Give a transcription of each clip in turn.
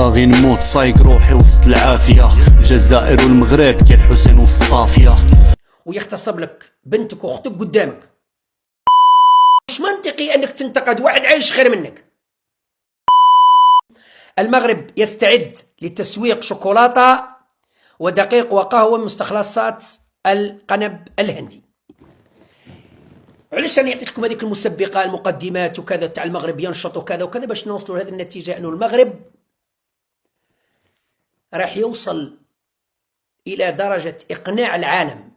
باغي نموت صايق روحي وسط العافية، الجزائر والمغرب كي الحسين والصافية. ويغتصب لك بنتك واختك قدامك. مش منطقي انك تنتقد واحد عايش خير منك. المغرب يستعد لتسويق شوكولاتة ودقيق وقهوة من مستخلصات القنب الهندي. علاش راني نعطيك لكم هذيك المسبقة المقدمات وكذا تاع المغرب ينشط وكذا وكذا باش نوصلوا لهذه النتيجة، انه المغرب راح يوصل الى درجة اقناع العالم،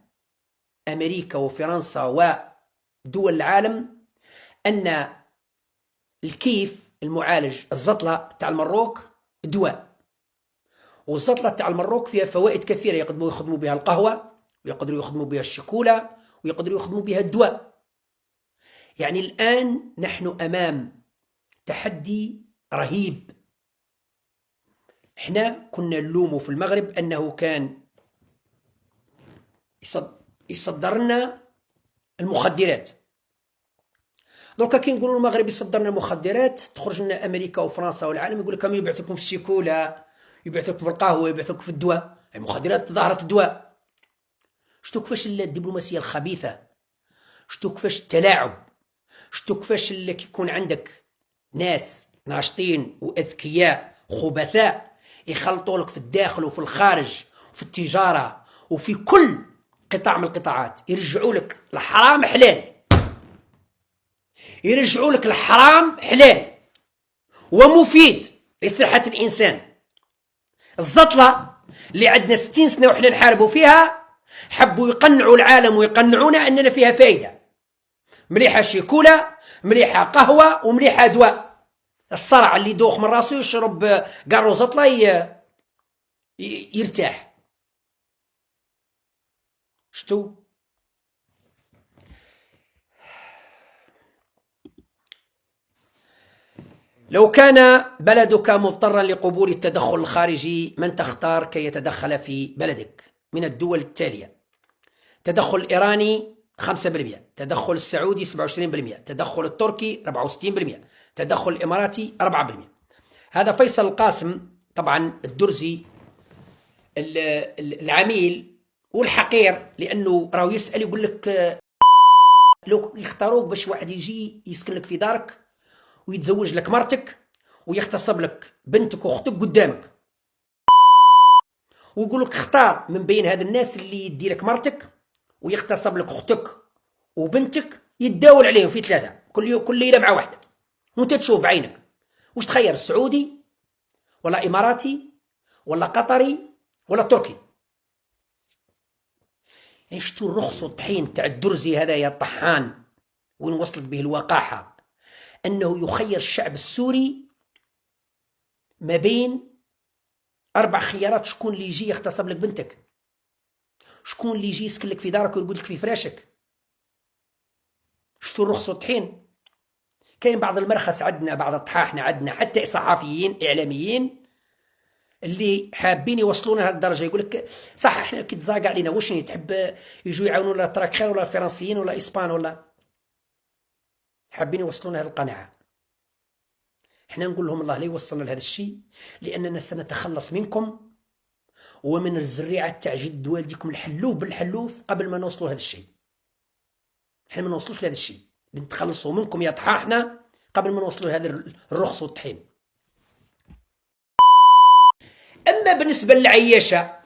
امريكا وفرنسا ودول العالم، ان الكيف المعالج الزطلة تاع المروك دواء، والزطلة تاع المروك فيها فوائد كثيرة، يقدروا يخدموا بها القهوة ويقدروا يخدموا بها الشوكولا ويقدروا يخدموا بها الدواء. يعني الآن نحن أمام تحدي رهيب. احنا كنا نلومه في المغرب أنه كان يصدر لنا المخدرات. دونك كي نقولوا المغرب يصدر لنا المخدرات، تخرج لنا أمريكا وفرنسا والعالم يقول لك كانوا يبعثوكم في الشيكولا، يبعثوكم في القهوة، يبعثوكم في الدواء. المخدرات ظهرت الدواء. شتو كيفاش الدبلوماسية الخبيثة، شتو كيفاش التلاعب، شتو كيفاش اللي كيكون عندك ناس ناشطين واذكياء خبثاء يخلطوا لك في الداخل وفي الخارج وفي التجاره وفي كل قطاع من القطاعات، يرجعوا لك الحرام حلال، يرجعوا لك الحرام حلال ومفيد لصحة الإنسان. الزطلة اللي عندنا 60 سنة وحنا نحاربوا فيها، حبوا يقنعوا العالم ويقنعونا أننا فيها فايدة، مليحة شيكولا، مليحة قهوة، ومليحة دواء. الصرع اللي يدوخ من راسو يشرب قارو زطلة يرتاح. شتو لو كان بلدك مضطرا لقبول التدخل الخارجي، من تختار كي يتدخل في بلدك من الدول التالية؟ تدخل الإيراني 5%، تدخل السعودي 27%، تدخل التركي 64%، تدخل الإماراتي 4%. هذا فيصل القاسم طبعا الدرزي العميل والحقير، لأنه راهو يسأل يقول لك لو يختاروك باش واحد يجي يسكن لك في دارك ويتزوج لك مرتك ويغتصب لك بنتك واختك قدامك، ويقول لك اختار من بين هاد الناس اللي يدي لك مرتك ويغتصب لك اختك وبنتك، يتداول عليهم في 3 كل يوم كل ليله مع واحده، وانت تشوف بعينك. واش تخير، السعودي ولا اماراتي ولا قطري ولا تركي؟ يعني شتو الرخص والطحين تاع الدرزي هذا يا الطحان، وين وصلت به الوقاحه، انه يخير الشعب السوري ما بين 4 خيارات. شكون اللي يجي يغتصب لك بنتك؟ شكون اللي يجي يسكن لك في دارك ويقول لك في فراشك؟ شتو الرخص والطحين؟ كاين بعض المرخص عندنا، بعض الطحاحنا عندنا، حتى صحفيين اعلاميين اللي حابين يوصلونا لهذه الدرجه. يقول لك صح احنا كي تزاق علينا واش تحب يجوا يعاونونا تراك خير، ولا الفرنسيين ولا اسبان، ولا حابين يوصلونا هذه القناعه. احنا نقول لهم الله لا يوصلنا لهذا الشيء، لاننا سنتخلص منكم ومن الزريعه تاع جد والديكم الحلوف بالحلوف قبل ما نوصلوا لهذا الشيء. احنا ما نوصلوش لهذا الشيء، نتخلصوا منكم يا طحاحنا قبل ما نوصلوا لهذا الرخص والطحين. اما بالنسبه للعياشه،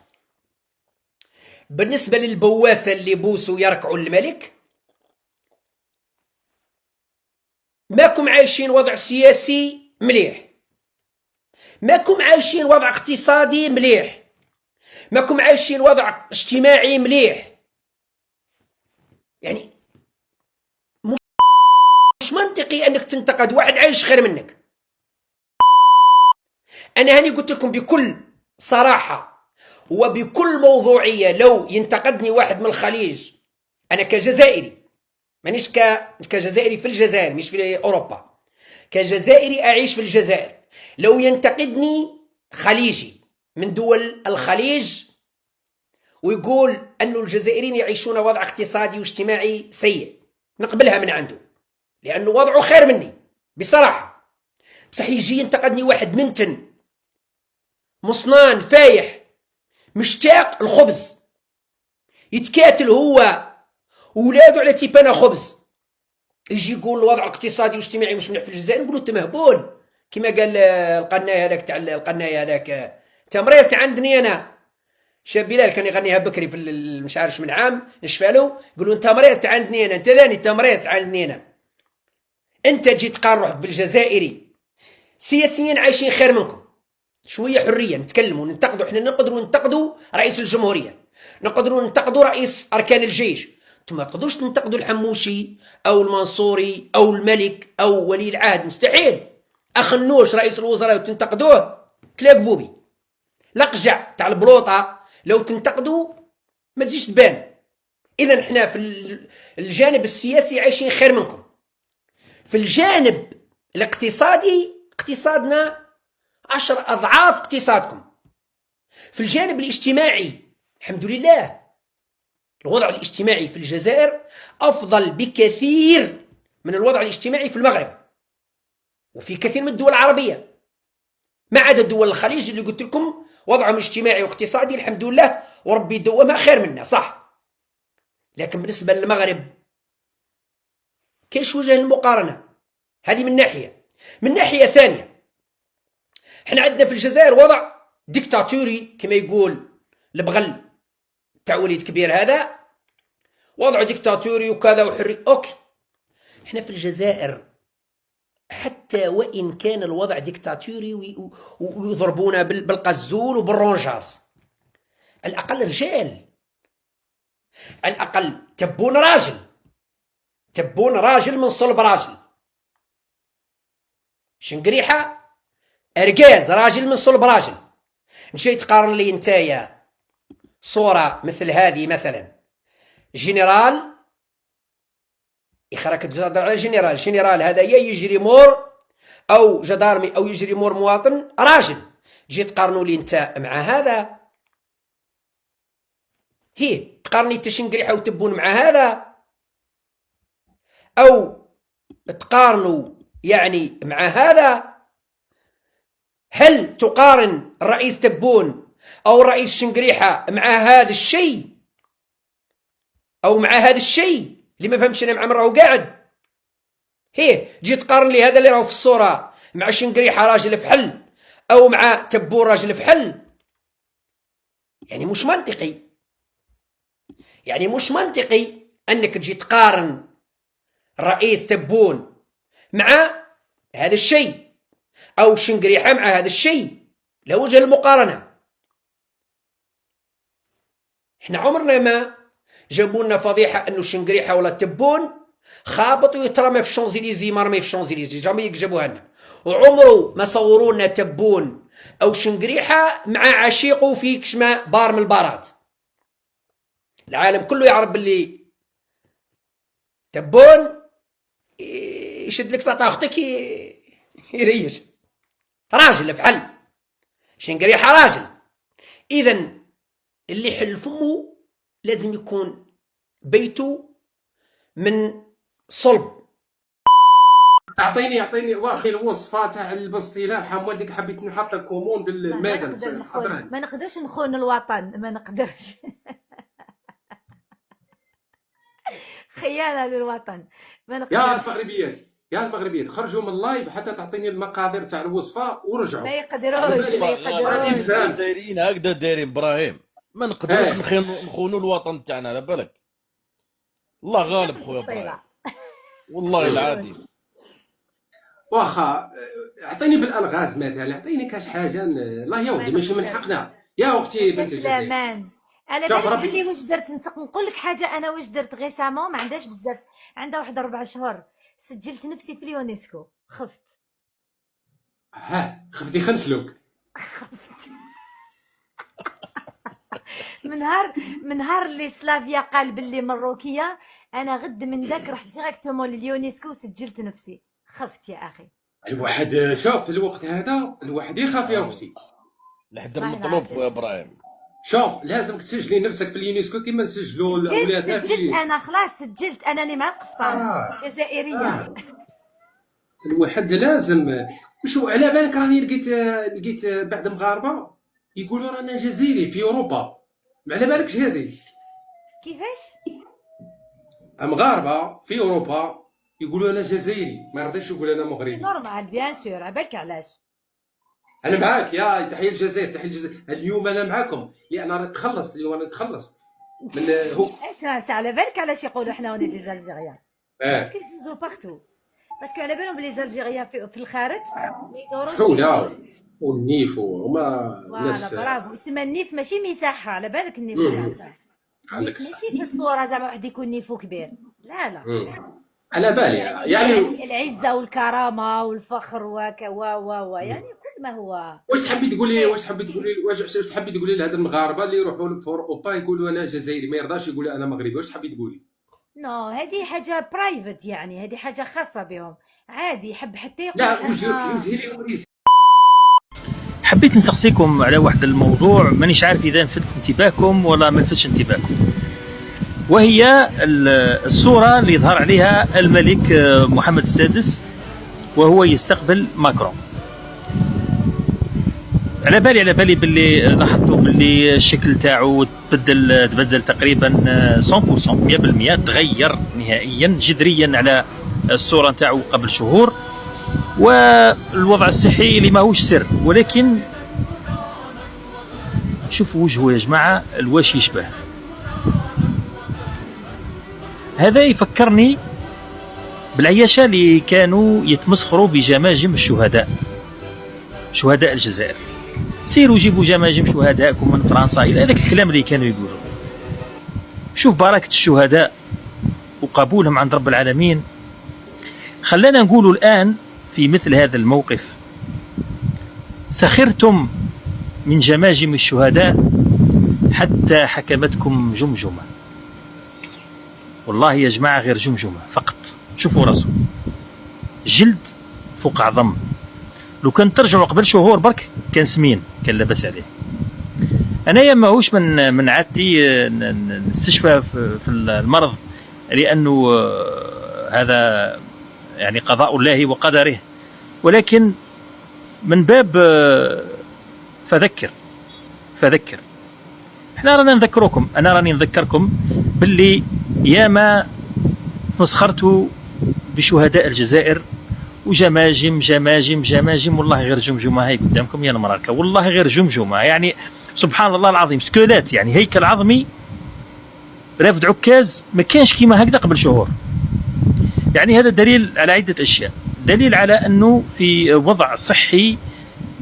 بالنسبه للبواسه اللي بوسوا يركعوا الملك، ماكم عايشين وضع سياسي مليح، ماكم عايشين وضع اقتصادي مليح، ماكم عايشين وضع اجتماعي مليح. يعني مش منطقي انك تنتقد واحد عايش خير منك. انا هاني قلت لكم بكل صراحة وبكل موضوعية، لو ينتقدني واحد من الخليج، انا كجزائري، مانيش كجزائري في الجزائر مش في اوروبا، كجزائري اعيش في الجزائر، لو ينتقدني خليجي من دول الخليج ويقول انه الجزائريين يعيشون وضع اقتصادي واجتماعي سيء، نقبلها من عنده لانه وضعه خير مني بصراحة. بصح يجي ينتقدني واحد منتن مصنان فايح مشتاق الخبز، يتكاتل هو وولادو على تيبانا خبز، يجي يقول الوضع الاقتصادي والاجتماعي مش مليح في الجزائر، نقولوا انت مهبول. كما قال القناي هذاك تاع القناي هذاك، انت مريض عندني انا. شاب بلال كان يغنيها بكري في مش عارف من عام نشفالو، يقولوا انت مريض عندني انا، انت ثاني انت مريض عندني انا. انت تجي تقارن روحك بالجزائري، سياسيين عايشين خير منكم، شويه حريه نتكلموا ننتقدوا، احنا نقدروا ننتقدوا رئيس الجمهوريه، نقدروا ننتقدوا رئيس اركان الجيش، انتم ما تقدروش تنتقدوا الحموشي او المنصوري او الملك او ولي العهد، مستحيل. اخنوش رئيس الوزراء وتنتقدوه تلاقبوا بي. لقجع تاع البلوطه لو تنتقدوا ما تجيش تبان. اذا احنا في الجانب السياسي عايشين خير منكم. في الجانب الاقتصادي اقتصادنا 10 أضعاف اقتصادكم. في الجانب الاجتماعي الحمد لله الوضع الاجتماعي في الجزائر أفضل بكثير من الوضع الاجتماعي في المغرب وفي كثير من الدول العربية، ما عدا دول الخليج اللي قلت لكم وضعهم الاجتماعي واقتصادي الحمد لله وربي يدومها خير منا، صح. لكن بالنسبة للمغرب كاينش وجه المقارنة. هذه من ناحية. من ناحية ثانية احنا عندنا في الجزائر وضع ديكتاتوري كما يقول البغل تاع وليد كبير، هذا وضع ديكتاتوري وكذا وحري. اوكي، احنا في الجزائر حتى وان كان الوضع ديكتاتوري ويضربونا بالقزول وبالرونجاز، على الاقل رجال، على الاقل تبون راجل، تبون راجل من صلب راجل. شنقريحه ارقاز راجل من صلب راجل. نجي تقارن لي نتايا صوره مثل هذه مثلا جنرال راك تهضر على جنرال هذا يا يجري مور او جدارمي او يجري مور مواطن راجل، جي تقارنوا لي انت مع هذا، هي تقارني انت شنقريحه وتبون مع هذا، او تقارنوا يعني مع هذا. هل تقارن الرئيس تبون او الرئيس شنقريحه مع هذا الشيء او مع هذا الشيء اللي ما فهمتش انا مع من راهو قاعد؟ هي جي تقارن لي هذا اللي راهو في الصوره مع شنقريحه راجل فحل او مع تبون راجل فحل، يعني مش منطقي. يعني مش منطقي انك تجي تقارن الرئيس تبون مع هذا الشيء او شنقريحه مع هذا الشيء، لا وجه المقارنه. احنا عمرنا ما جابوا لنا فضيحه انه شنقريحه ولا تبون خابط ويترمى في الشونزيليزي، مرمي في الشونزيليزي، جامي يجيبوها لنا. وعمره ما صوروا لنا تبون او شنقريحه مع عشيقه في كشمه بار من البارات. العالم كله يعرف باللي تبون يشد لك طاطا اختك يريش، راجل فحل. شنقريحه راجل. اذا اللي يحل فمه لازم يكون بيته من صلب. اعطيني واخي الوصفه تاع البسطيله الله يرحم والديك، حبيت نحط كومون بالماده. ما نقدرش نخون الوطن، ما نقدرش. خيانه للوطن، ما نقدرش. يا المغربيات خرجوا من اللايف حتى تعطيني المقادير تاع الوصفه ورجعوا. ما يقدروش، ما يقدروش. الجزائريين هكذا دايرين ابراهيم، ما نقدروش نخونوا الوطن تاعنا، على بالك. الله غالب خويا ابراهيم، والله العظيم. واخا اعطيني بالالغاز مثلا، اعطيني كاش حاجه. الله يا ولدي ماشي من حقنا يا اختي بنت الجزائر. لامان على بالك بلي واش درت. نقول لك حاجه، انا واش درت غيسامون، ما عندهاش بزاف، عندها واحد 4 شهور سجلت نفسي في اليونسكو. خفت. خفتي خنسلوك. خفت. من نهار اللي سلافيا قال باللي مروكيه، انا غد من ذاك رحت ديريكتومون لليونسكو وسجلت نفسي. خفت يا اخي. الواحد شوف في الوقت هذا الواحد يخاف يا اختي. لحد المطلوب خويا ابراهيم. شوف لازمك تسجلي نفسك في اليونسكو كيما نسجلوا اولادنا. سجلت انا، خلاص سجلت، انني مع القفطان جزائريه. الواحد لازم. وشو على بالك راني لقيت بعد مغاربه يقولوا رانا جزائري في اوروبا، ما على بالكش هذه؟ كيفاش؟ مغاربه في اوروبا يقولوا انا جزائري، ما يرضيش يقول انا مغربي. نورمال بيان سور، عبالك علاش؟ انا معاك يا تحيه الجزائر، تحيه الجزائر. اليوم انا معاكم لان انا تخلصت اليوم، انا تخلصت من هو. اسمع على بالك علاش يقولوا حنا وني دي زالجيريان؟ باسكو يدوزو بارتو، باسكو على بالهم بلي زالجيريان في الخارج ما يدوروش حوله والنيف وما ناس. برافو، يسمى النيف ماشي مساحه، على بالك النيف عندك ماشي في الصوره زعما واحد يكون نيفو كبير، لا على بالي يعني العزه والكرامه والفخر يعني كل ما هو. واش تحبي تقولي واش تحبي تقولي لهاد المغاربه اللي يروحوا في اوروبا يقولوا انا جزائري ما يرضاش يقول انا مغربي، واش تحبي تقولي؟ نو هذه حاجه برايفت، يعني هذه حاجه خاصه بهم، عادي يحب حتى يقول. لا وجهي لي حبيت نسقسيكم على واحد الموضوع مانيش عارف اذا لفت انتباهكم ولا ما لفتش انتباهكم، وهي الصوره اللي ظهر عليها الملك محمد السادس وهو يستقبل ماكرون. على بالي باللي لاحظتوا باللي الشكل تاعو تبدل تقريبا 100%، 100% تغير نهائيا جذريا على الصوره تاعو قبل شهور. والوضع الصحي اللي ماهوش سر، ولكن شوفوا وجهه يا جماعه الواش يشبه. هذا يفكرني بالعياشة اللي كانوا يتمسخروا بجماجم الشهداء، شهداء الجزائر. سيروا جيبوا جماجم شهدائكم من فرنسا، الى هذاك الكلام اللي كانوا يقولوا. شوف بركة الشهداء وقبولهم عند رب العالمين. خلانا نقولوا الآن في مثل هذا الموقف: سخرتم من جماجم الشهداء حتى حكمتكم جمجمة. والله يا جماعة غير جمجمة فقط. شوفوا راسه جلد فوق عظم، لو كان ترجعوا قبل شهور برك كان سمين، كان لاباس عليه. أنا ماهوش من عادتي نستشفى في المرض، لأنه هذا يعني قضاء الله وقدره، ولكن من باب فذكر. احنا رانا نذكركم، انا راني نذكركم باللي ياما مسخرتوا بشهداء الجزائر وجماجم والله غير جمجمه. هاي قدامكم يا المراكه، والله غير جمجمه، يعني سبحان الله العظيم، سكيلات يعني هيكل عظمي رافد عكاز ما كانش كيما هكذا قبل شهور. يعني هذا دليل على عدة أشياء، دليل على أنه في وضع صحي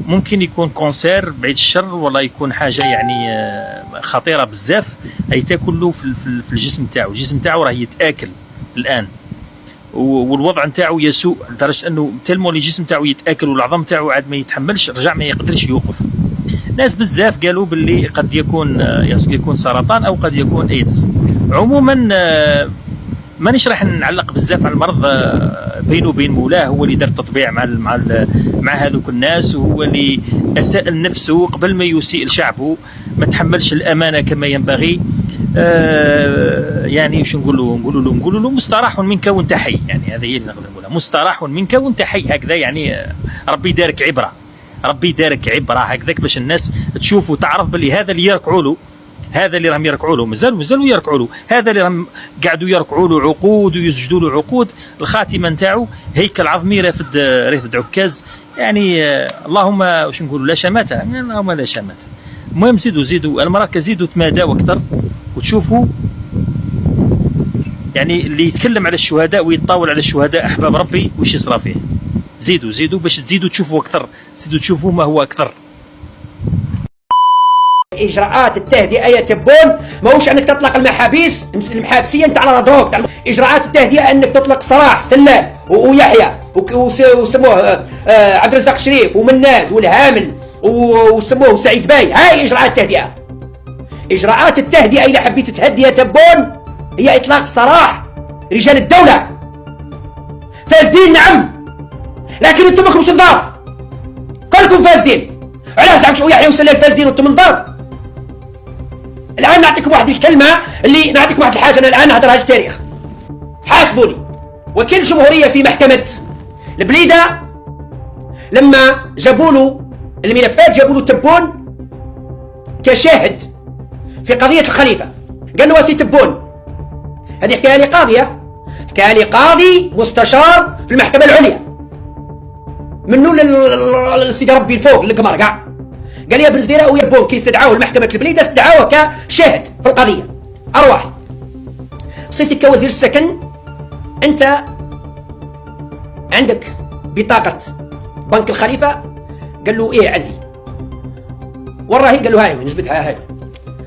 ممكن يكون كونسير بعيد الشر، ولا يكون حاجة يعني خطيرة بزاف أي تاكل له في الجسم تاعو. الجسم تاعو راه يتآكل الآن، والوضع نتاعو يسوء لدرجة أنه تلمو الجسم تاعو يتآكل والعظم تاعو عاد ما يتحملش، رجع ما يقدرش يوقف. ناس بزاف قالوا باللي قد يكون سرطان أو قد يكون إيدز. عموما مانيش راح نعلق بزاف على المرض، بينه وبين مولاه، هو اللي دار تطبيع مع هذوك الناس، وهو اللي اساء لنفسه قبل ما يسيء لشعبه، ما تحملش الامانه كما ينبغي. يعني شو نقولوا له مستراح منك وانت حي، يعني هذا هي اللي نقدر نقولها، مستراح منك وانت حي هكذا. يعني ربي دارك عبره هكذاك باش الناس تشوف وتعرف باللي هذا اللي يركعوا له، هذا اللي راهم يركعوا له مازالوا يركعوا له، هذا اللي راهم قاعدوا يركعوا له عقود ويسجدوا له عقود، الخاتمه نتاعو هيكل عظمي رافد عكاز. يعني اللهم واش نقولوا لا شماته، اللهم لا شماته. المهم زيدوا المراكز، زيدوا تماداوا اكثر وتشوفوا يعني اللي يتكلم على الشهداء ويتطاول على الشهداء احباب ربي واش يصرى فيه. زيدوا باش تزيدوا تشوفوا اكثر، زيدوا تشوفوا ما هو اكثر. اجراءات التهدئه يا تبون ماهوش انك تطلق المحابيس المحابسيه نتاع على دروك. اجراءات التهدئه انك تطلق صلاح سلام ويحيى وسموه عبد الرزاق شريف ومناد والهامن وسموه سعيد باي. هاي اجراءات التهدئه. اجراءات التهدئه اذا حبيت تهدي يا تبون هي اطلاق سراح رجال الدوله فاسدين، نعم، لكن انتم ماكمش نظاف، كلكم فاسدين. علاش زعما شو يحيى وسلام فاسدين وانتم نظاف؟ الان نعطيكم واحد الكلمه، اللي نعطيكم واحد الحاجه انا الان نهضرها للتاريخ. حاسبوني. وكيل الجمهوريه في محكمه البليده لما جابوا له الملفات، جابوا له تبون كشاهد في قضية الخليفة. قال له واسي تبون، هذه حكاية لي قاضية، حكاية لي قاضي مستشار في المحكمة العليا، منو لسيدي ربي الفوق للقمر كاع. قال يا برزديرة ويا بون كي استدعاوه لمحكمة البليدة استدعاوه كشاهد في القضية. أرواح صرت كوزير السكن، أنت عندك بطاقة بنك الخليفة؟ قال له إيه عندي. وراهي؟ قال له هاي وين جبتها هاي.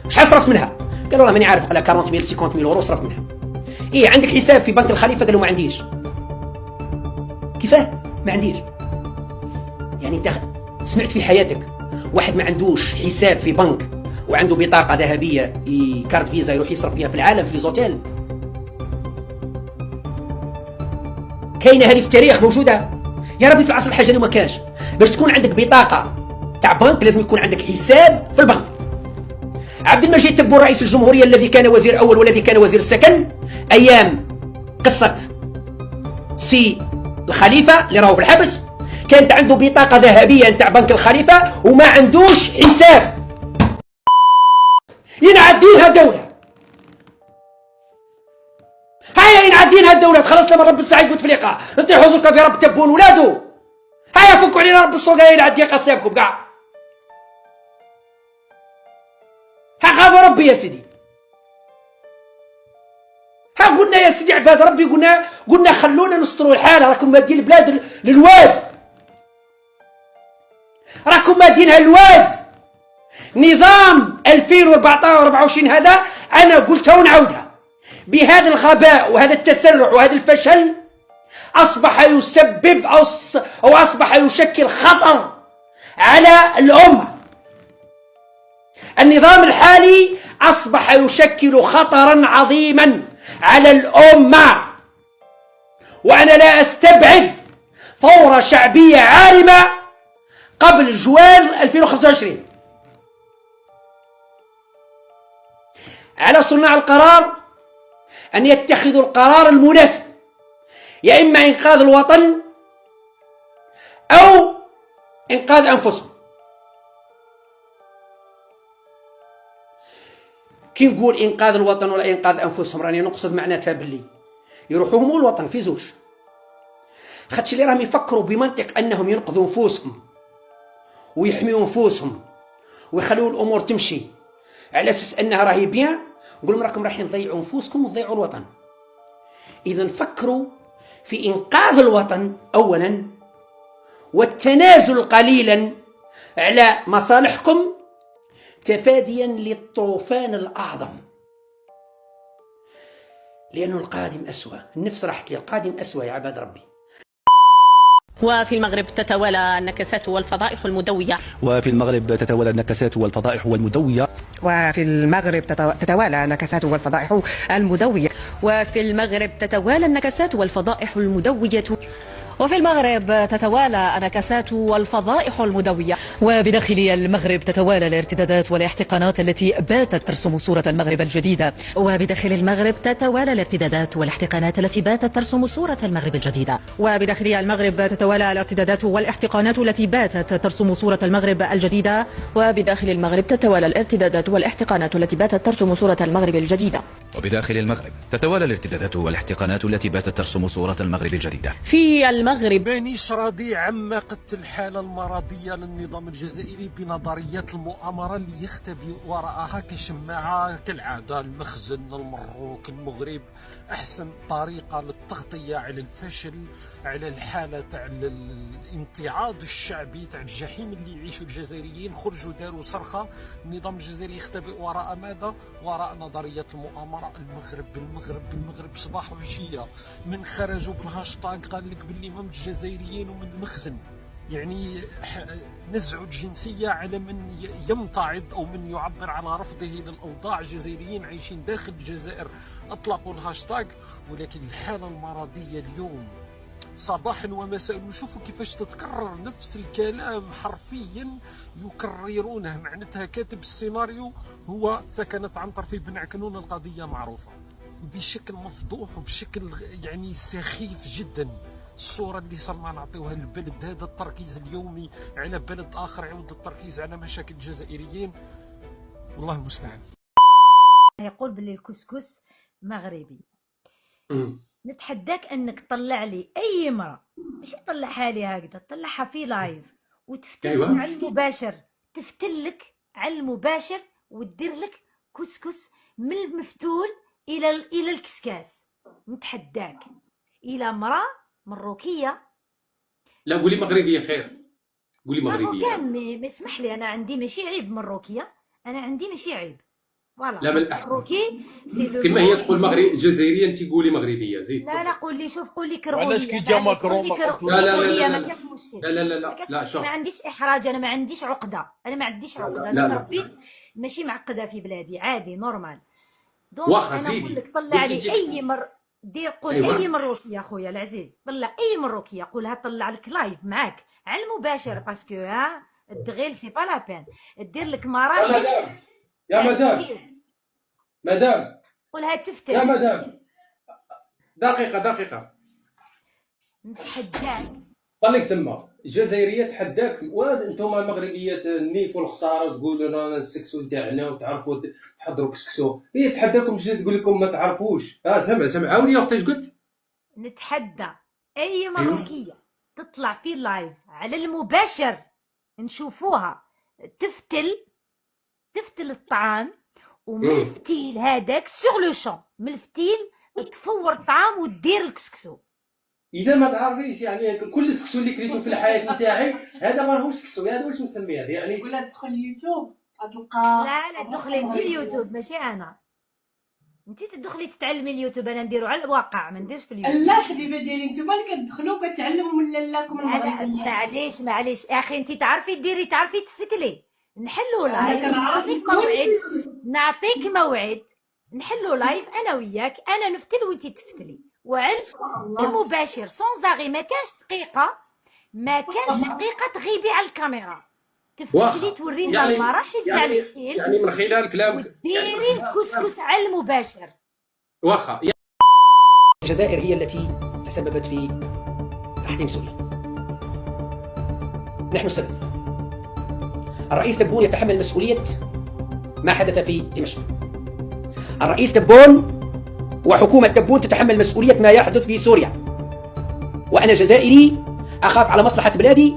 شحال صرفت منها؟ قال له والله ماني عارف، على 40,000 50,000 يورو صرفت منها. إيه عندك حساب في بنك الخليفة؟ قال له ما عنديش. كيفاه ما عنديش؟ يعني أنت سمعت في حياتك واحد ما عندوش حساب في بنك وعنده بطاقة ذهبية كارت فيزا يروح يصرف فيها في العالم في ليزوتيل؟ كاينه هذه في التاريخ موجوده يا ربي. في العصر الحجري ما كانش. باش تكون عندك بطاقه تاع بنك لازم يكون عندك حساب في البنك. عبد المجيد تبون رئيس الجمهوريه الذي كان وزير اول والذي كان وزير السكن ايام قصه سي الخليفه اللي راهو في الحبس، كانت عنده بطاقه ذهبيه تاع بنك الخليفه وما عندوش حساب. ينعدينها دوله، هيا ينعدينها الدولة. تخلص لما رب السعيد بوتفليقة نطيحوا ذوك في رب تبون ولادو. هيا فكوا علينا رب السوق ينعدي قسامكم كاع. ها خافوا ربي يا سيدي. ها قلنا يا سيدي عباد ربي، قلنا خلونا نستروا الحالة. راكم مادين البلاد للواد، راكم مادينها الواد. نظام 2024 هذا أنا قلتها ونعاودها، بهذا الغباء وهذا التسرع وهذا الفشل أصبح يسبب أو أصبح يشكل خطر على الأمة. النظام الحالي أصبح يشكل خطرا عظيما على الأمة، وأنا لا أستبعد ثورة شعبية عارمة قبل جوان 2025. على صناع القرار أن يتخذوا القرار المناسب، يا إما إنقاذ الوطن أو إنقاذ أنفسهم. كي نقول إنقاذ الوطن ولا إنقاذ أنفسهم راني نقصد معناتها باللي يروحوا هم الوطن في زوج، خاطش اللي راهم يفكروا بمنطق أنهم ينقذوا نفوسهم ويحميوا نفوسهم ويخلوا الأمور تمشي على أساس أنها راهي بيان، نقول لهم راكم رايحين تضيعوا نفوسكم وتضيعوا الوطن. إذا فكروا في إنقاذ الوطن أولا والتنازل قليلا على مصالحكم تفاديا للطوفان الأعظم، لأنه القادم أسوأ. النفس راحت لي القادم أسوأ يا عباد ربي. وفي المغرب تتوالى النكسات والفضائح المدوية. وفي المغرب تتوالى النكسات والفضائح والمدوية. وفي المغرب تتوالى النكسات والفضائح المدوية. وفي المغرب تتوالى النكسات والفضائح المدوية. وفي المغرب تتوالى النكسات والفضائح المدوية. وبداخل المغرب تتوالى الارتدادات والاحتقانات التي باتت ترسم صورة المغرب الجديدة. وبداخل المغرب تتوالى الارتدادات والاحتقانات التي باتت ترسم صورة المغرب الجديدة. وبداخل المغرب تتوالى الارتدادات والاحتقانات التي باتت ترسم صورة المغرب الجديدة. وبداخل المغرب تتوالى الارتدادات والاحتقانات التي باتت ترسم صورة المغرب الجديدة. وبداخل المغرب تتوالى الارتدادات والاحتقانات التي باتت ترسم صورة المغرب الجديدة. في المغرب مانيش راضي عما قدت الحالة المرضية للنظام الجزائري بنظريات المؤامرة اللي يختبئ وراءها كشماعة كالعادة. المخزن، المروك، المغرب أحسن طريقة للتغطية على الفشل، على الحالة تاع الامتعاض الشعبي تاع الجحيم اللي يعيشوا الجزائريين. خرجوا داروا صرخة، النظام الجزائري يختبئ وراء ماذا؟ وراء نظرية المؤامرة. المغرب المغرب المغرب صباح وعشية. من خرجوا بالهاشتاغ قال لك باللي ما من الجزائريين ومن المخزن، يعني نزعوا الجنسية على من يمتعض أو من يعبر على رفضه للأوضاع. الجزائريين عايشين داخل الجزائر أطلقوا الهاشتاغ، ولكن الحالة المرضية اليوم صباحا ومساء نشوفوا كيفاش تتكرر نفس الكلام حرفيا يكررونه. معناتها كاتب السيناريو هو ثكنت عنتر في بن عكنون. القضية معروفة بشكل مفضوح وبشكل يعني سخيف جدا. الصورة اللي صرنا نعطيوها للبلد، هذا التركيز اليومي على بلد آخر يعود التركيز على مشاكل الجزائريين. والله المستعان. يقول باللي الكسكس مغربي. نتحداك انك تطلع لي اي امراه، ماشي تطلعها لي هكذا، تطلعها في لايف وتفتل لك على المباشر، تفتل لك على المباشر وتدير لك كسكس من المفتول الى الكسكاس. نتحداك الى امراه مروكيه. لا قولي مغربيه خير، قولي مغربيه. كان ما اسمح لي، انا عندي ماشي عيب مروكيه، انا عندي ماشي عيب. فوالا لا من الاحسن مروكي سي لو كما هي تقول مغربيه جزائريه، انت قولي مغربيه زيد. لا قول لي، شوف قول لي كربونيه. علاش كي جا ماكرون لا ما كاش مشكل. لا شوف ما عنديش احراج، انا ما عنديش عقده، انا تربيت ماشي معقده في بلادي، عادي نورمال. دونك انا نقول لك طلع لي اي قول اي مروكيه اخويا العزيز، طلع اي مروكيه قولها طلع لك لايف معاك على المباشر، باسكو ها الدغيل سي با لا بين دير لك مراحل. يا مدام قولها تفتل. يا مدام دقيقه نتحداك. خليك تما. الجزائريه تحداك، وانتم المغربيه النيف والخساره تقولوا رانا السكسو تاعنا وتعرفوا تحضروا كسكسو. هي تحداكم تقول لكم ما تعرفوش. سمع عاوني يا اختي اش قلت. نتحدى اي مروكيه تطلع في اللايف على المباشر نشوفوها تفتل الطعام، ومن الفتيل هذاك سوغ لو شون، من الفتيل تفور الطعام وتدير الكسكسو. اذا ما تعرفيش يعني كل السكسو اللي كريتو في الحياه نتاعي هذا ما راهوش سكسو، هذا واش نسميه يعني. ولا تدخل اليوتيوب تلقى. لا تدخلي انت اليوتيوب ماشي انا، انت تدخلي تتعلمي اليوتيوب، انا نديرو على الواقع ما نديرش في اليوتيوب. لا حبيبه ديالي نتوما اللي كتدخلوا كتعلموا من لالاكم المغربيه. معليش يا اخي، انت تعرفي ديري، تعرفي تفتلي. نحلوا لايف، نعطيك موعد نحلوا لايف انا وياك، انا نفتل وانت تفتلي، وعلى المباشر سون زاغي. ما كانش دقيقه تغيبي على الكاميرا، تفتلي تورينا المراحل تاع الفتيل يعني من خلال كلامك ديري الكسكس على المباشر. واخا الجزائر هي التي تسببت في تحطيم سوريا، نحن السبب. الرئيس تبون يتحمل مسؤولية ما حدث في دمشق. الرئيس تبون وحكومة تبون تتحمل مسؤولية ما يحدث في سوريا. وأنا جزائري أخاف على مصلحة بلادي،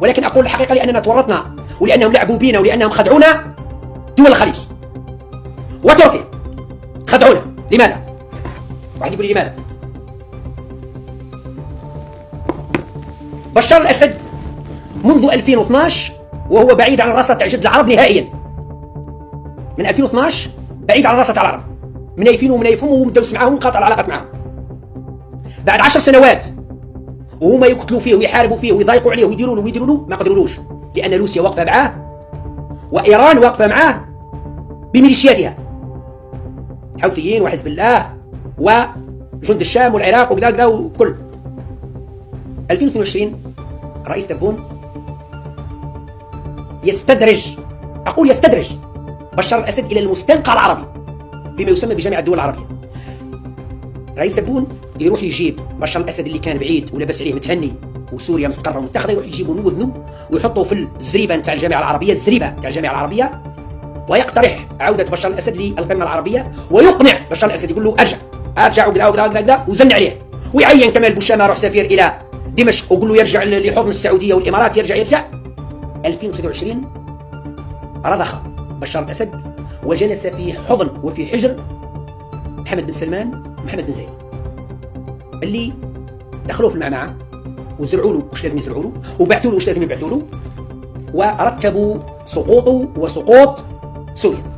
ولكن أقول الحقيقة لأننا تورطنا ولأنهم لعبوا بينا ولأنهم خدعونا. دول الخليج وتركيا خدعونا. لماذا؟ واحد يقول لي لماذا؟ بشار الأسد منذ 2012 وهو بعيد عن الرصة تاع جد العرب نهائيا. من 2012 بعيد عن الرصة تاع العرب، من يفهموا ومدوس معاهم وقاطع العلاقات معاهم. بعد 10 سنوات وهما يقتلوا فيه ويحاربوا فيه ويضايقوا عليه ويديروا له ما قدرولوش، لأن روسيا واقفة معاه وإيران واقفة معاه بميليشياتها، حوثيين وحزب الله وجند الشام والعراق وكذا وكل. 2022 الرئيس تبون يستدرج بشار الأسد إلى المستنقع العربي فيما يسمى بجامعة الدول العربية. رئيس تبون يروح يجيب بشار الأسد اللي كان بعيد ولبس عليه متهني وسوريا مستقرة ومتخذة، يروح يجيبوا ويوذنوا ويحطوا في الزريبة نتاع الجامعة العربية، ويقترح عودة بشار الأسد للقمة العربية، ويقنع بشار الأسد يقول له أرجع وكذا وزن عليه، ويعين كمال بوشامة روح سفير إلى دمشق وقول له يرجع لحضن السعودية والإمارات، يرجع. 2023 رضخ بشار الأسد وجلس في حضن وفي حجر محمد بن سلمان ومحمد بن زايد اللي دخلوه في المعمعة وزرعوا له واش لازم يزرعوا له وبعثوا له واش لازم يبعثوا له، ورتبوا سقوطه وسقوط سوريا.